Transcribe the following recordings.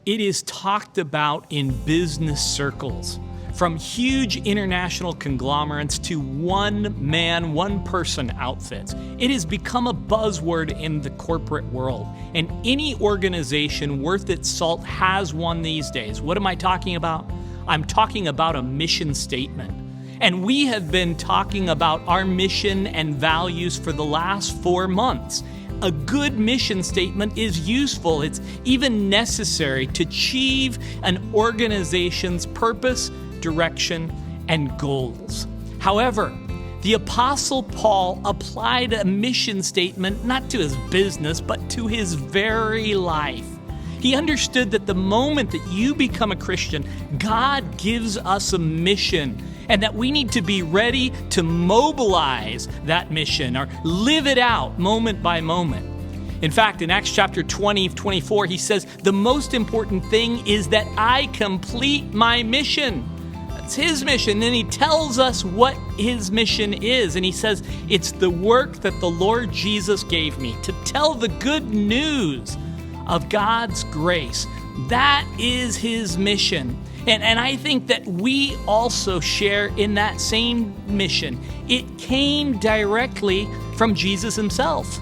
It is talked about in business circles, from huge international conglomerates to one-man, one-person outfits. It has become a buzzword in the corporate world, and any organization worth its salt has one these days. What am I talking about? I'm talking about a mission statement. And we have been talking about our mission and values for the last 4 months. A good mission statement is useful. It's even necessary to achieve an organization's purpose, direction, and goals. However, the Apostle Paul applied a mission statement not to his business, but to his very life. He understood that the moment that you become a Christian, God gives us a mission, and that we need to be ready to mobilize that mission or live it out moment by moment. In fact, in Acts chapter 24, he says, the most important thing is that I complete my mission. That's his mission. Then he tells us what his mission is. And he says, it's the work that the Lord Jesus gave me to tell the good news of God's grace. That is his mission. And I think that we also share in that same mission. It came directly from Jesus himself.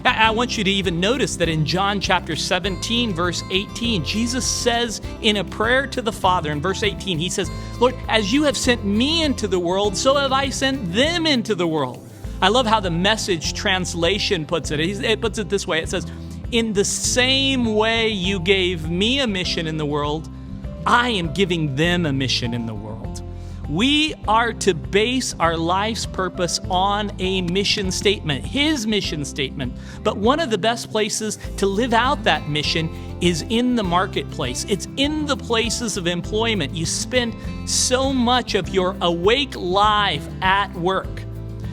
I want you to even notice that in John chapter 17, verse 18, Jesus says in a prayer to the Father, in verse 18, he says, Lord, as you have sent me into the world, so have I sent them into the world. I love how the Message translation puts it. It puts it this way. It says, in the same way you gave me a mission in the world, I am giving them a mission in the world. We are to base our life's purpose on a mission statement, his mission statement. But one of the best places to live out that mission is in the marketplace. It's in the places of employment. You spend so much of your awake life at work.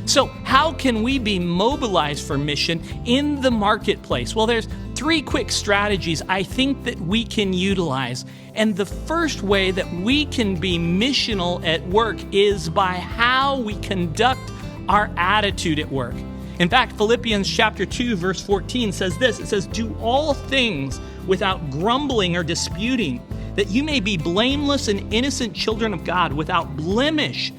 So how can we be mobilized for mission in the marketplace? Well, there's 3 quick strategies I think that we can utilize. And the first way that we can be missional at work is by how we conduct our attitude at work. In fact, Philippians chapter 2, verse 14 says this. It says, do all things without grumbling or disputing, that you may be blameless and innocent children of God without blemish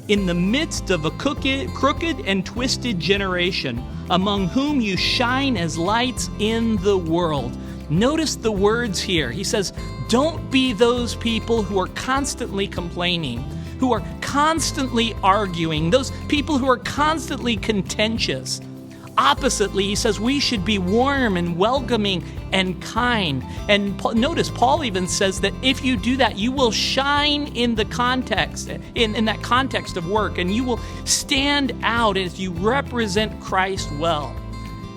in the midst of a crooked and twisted generation, among whom you shine as lights in the world. Notice the words here. He says, don't be those people who are constantly complaining, who are constantly arguing, those people who are constantly contentious. Oppositely, he says we should be warm and welcoming and kind. And notice Paul even says that if you do that, you will shine in the context, in that context of work, and you will stand out as you represent Christ well.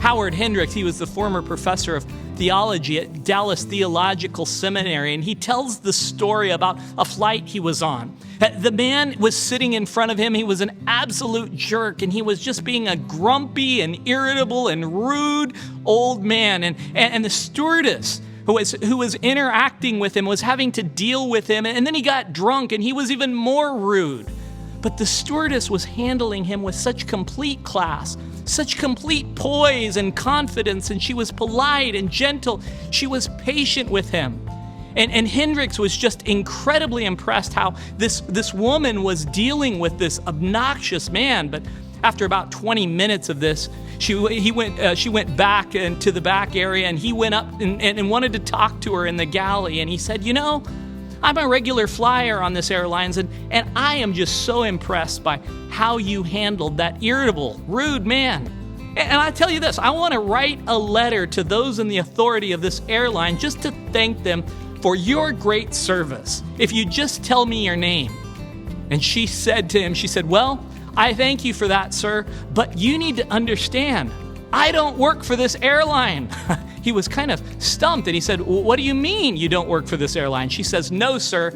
Howard Hendricks, he was the former professor of theology at Dallas Theological Seminary, and he tells the story about a flight he was on. The man was sitting in front of him. He was an absolute jerk, and he was just being a grumpy and irritable and rude old man. And the stewardess who was interacting with him was having to deal with him, and then he got drunk, and he was even more rude. But the stewardess was handling him with such complete class, such complete poise and confidence, and she was polite and gentle. She was patient with him. And Hendricks was just incredibly impressed how this woman was dealing with this obnoxious man. But after about 20 minutes of this, she went back into the back area, and he went up and wanted to talk to her in the galley. And he said, you know, I'm a regular flyer on this airlines, and I am just so impressed by how you handled that irritable, rude man. And I tell you this, I want to write a letter to those in the authority of this airline just to thank them for your great service. If you just tell me your name. And she said to him, she said, well, I thank you for that, sir, but you need to understand, I don't work for this airline. He was kind of stumped, and he said, well, what do you mean you don't work for this airline? She says, no, sir,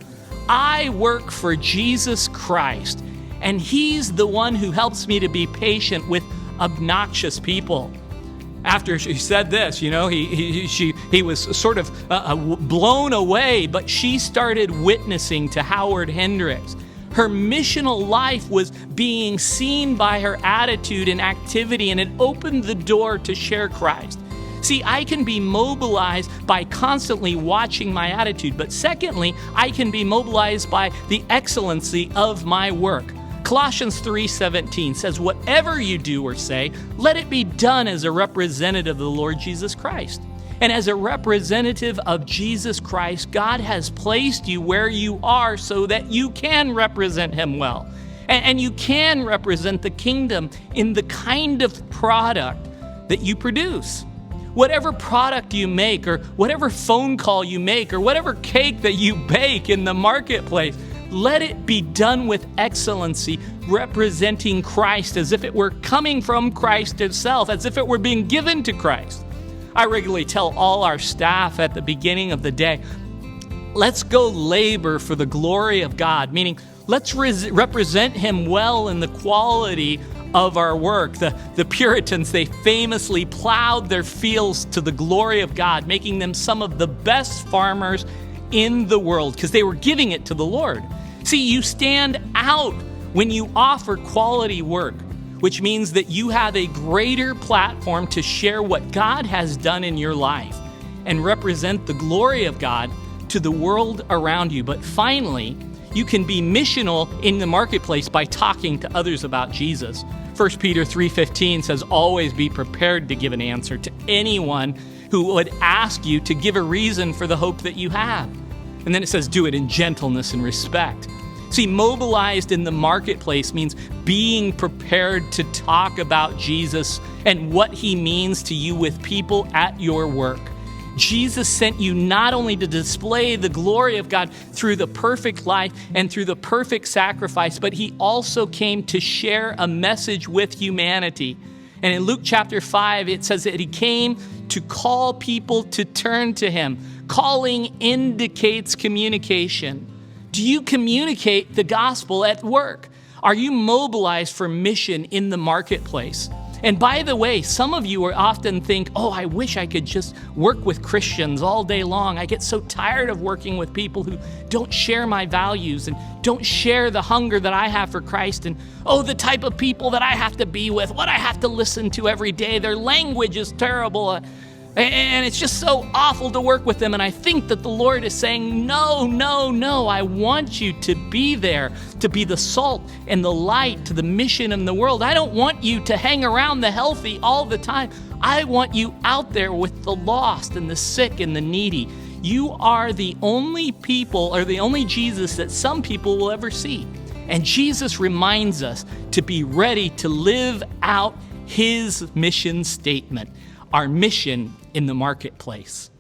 I work for Jesus Christ, and he's the one who helps me to be patient with obnoxious people. After she said this, you know, he was sort of blown away, but she started witnessing to Howard Hendricks. Her missional life was being seen by her attitude and activity, and it opened the door to share Christ. See, I can be mobilized by constantly watching my attitude, but secondly, I can be mobilized by the excellency of my work. Colossians 3:17 says, "Whatever you do or say, let it be done as a representative of the Lord Jesus Christ." And as a representative of Jesus Christ, God has placed you where you are so that you can represent Him well. And you can represent the kingdom in the kind of product that you produce. Whatever product you make, or whatever phone call you make, or whatever cake that you bake in the marketplace, let it be done with excellency, representing Christ as if it were coming from Christ Himself, as if it were being given to Christ. I regularly tell all our staff at the beginning of the day, let's go labor for the glory of God, meaning let's represent Him well in the quality of our work. The Puritans, they famously plowed their fields to the glory of God, making them some of the best farmers in the world because they were giving it to the Lord. See, you stand out when you offer quality work, which means that you have a greater platform to share what God has done in your life and represent the glory of God to the world around you. But finally, you can be missional in the marketplace by talking to others about Jesus. 1 Peter 3:15 says, "Always be prepared to give an answer to anyone who would ask you to give a reason for the hope that you have." And then it says, "Do it in gentleness and respect." See, mobilized in the marketplace means being prepared to talk about Jesus and what He means to you with people at your work. Jesus sent you not only to display the glory of God through the perfect life and through the perfect sacrifice, but He also came to share a message with humanity. And in Luke chapter 5, it says that He came to call people to turn to Him. Calling indicates communication. Do you communicate the gospel at work? Are you mobilized for mission in the marketplace? And by the way, some of you are often think, oh, I wish I could just work with Christians all day long. I get so tired of working with people who don't share my values and don't share the hunger that I have for Christ. And oh, the type of people that I have to be with, what I have to listen to every day. Their language is terrible. And it's just so awful to work with them. And I think that the Lord is saying, no, no, no. I want you to be there, to be the salt and the light to the mission in the world. I don't want you to hang around the healthy all the time. I want you out there with the lost and the sick and the needy. You are the only people, or the only Jesus that some people will ever see. And Jesus reminds us to be ready to live out His mission statement. Our mission in the marketplace.